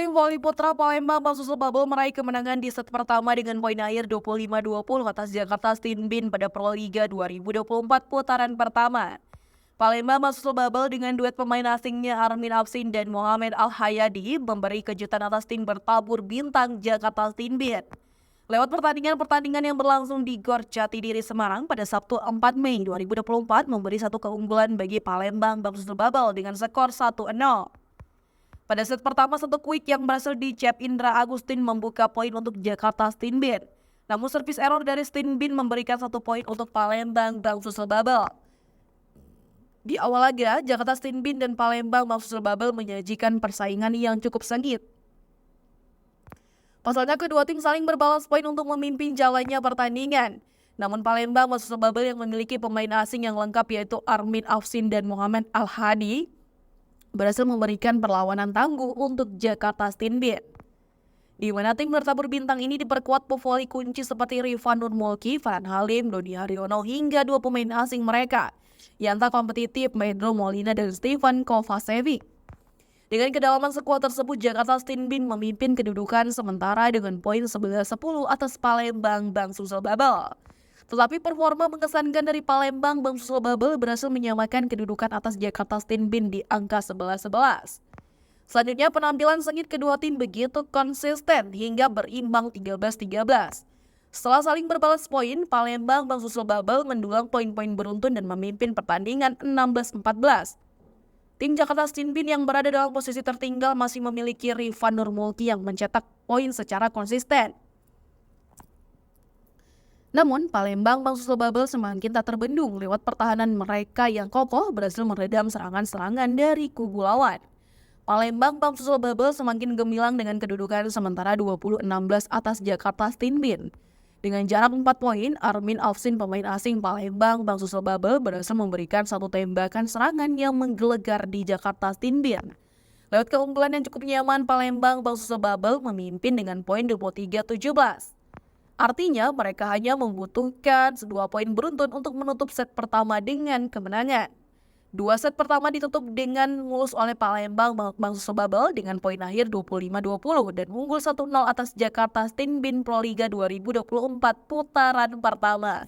Tim voli putra Palembang Bangsusul Bubble meraih kemenangan di set pertama dengan poin akhir 25-20 atas Jakarta Stinbin pada Proliga 2024 putaran pertama. Palembang Bangsusul Bubble dengan duet pemain asingnya Armin Afsin dan Mohamed Al-Hayadi memberi kejutan atas tim bertabur bintang Jakarta Stinbin. Lewat pertandingan-pertandingan yang berlangsung di Gor Jatidiri Semarang pada Sabtu 4 Mei 2024 memberi satu keunggulan bagi Palembang Bangsusul Bubble dengan skor 1-0. Pada set pertama, satu quick yang berhasil dicap Indra Agustin membuka poin untuk Jakarta Stinbin. Namun servis error dari Stinbin memberikan 1 poin untuk Palembang Bangsusul Bubble. Di awal laga, Jakarta Stinbin dan Palembang Bangsusul Bubble menyajikan persaingan yang cukup sengit. Pasalnya kedua tim saling berbalas poin untuk memimpin jalannya pertandingan. Namun Palembang Bangsusul Bubble yang memiliki pemain asing yang lengkap yaitu Armin Afsin dan Mohamed Al-Hadi berhasil memberikan perlawanan tangguh untuk Jakarta Stinbin. Di mana tim bertabur bintang ini diperkuat pevoli kunci seperti Rifan Nurmulki, Farhan Halim, Dodi Haryono hingga 2 pemain asing mereka yang tak kompetitif Pedro Molina dan Steven Kovacevic. Dengan kedalaman skuad tersebut, Jakarta Stinbin memimpin kedudukan sementara dengan poin 11-10 atas Palembang Bangsusul Bubble. Tetapi performa mengesankan dari Palembang Bangsusul Bubble berhasil menyamakan kedudukan atas Jakarta Stinbin di angka 11-11. Selanjutnya penampilan sengit kedua tim begitu konsisten hingga berimbang 13-13. Setelah saling berbalas poin, Palembang Bangsusul Bubble mendulang poin-poin beruntun dan memimpin pertandingan 16-14. Tim Jakarta Stinbin yang berada dalam posisi tertinggal masih memiliki Rifan Nurmulki yang mencetak poin secara konsisten. Namun, Palembang Bangsusul Bubble semakin tak terbendung lewat pertahanan mereka yang kokoh berhasil meredam serangan-serangan dari kubu lawan. Palembang Bangsusul Bubble semakin gemilang dengan kedudukan sementara 20-16 atas Jakarta Stinbin. Dengan jarak 4 poin, Armin Afsin pemain asing Palembang Bangsusul Bubble berhasil memberikan 1 tembakan serangan yang menggelegar di Jakarta Stinbin. Lewat keunggulan yang cukup nyaman, Palembang Bangsusul Bubble memimpin dengan poin 23-17. Artinya mereka hanya membutuhkan 2 poin beruntun untuk menutup set pertama dengan kemenangan. 2 set pertama ditutup dengan mulus oleh Palembang Bangsusul Bubble dengan poin akhir 25-20 dan unggul 1-0 atas Jakarta Stinbin Proliga 2024 putaran pertama.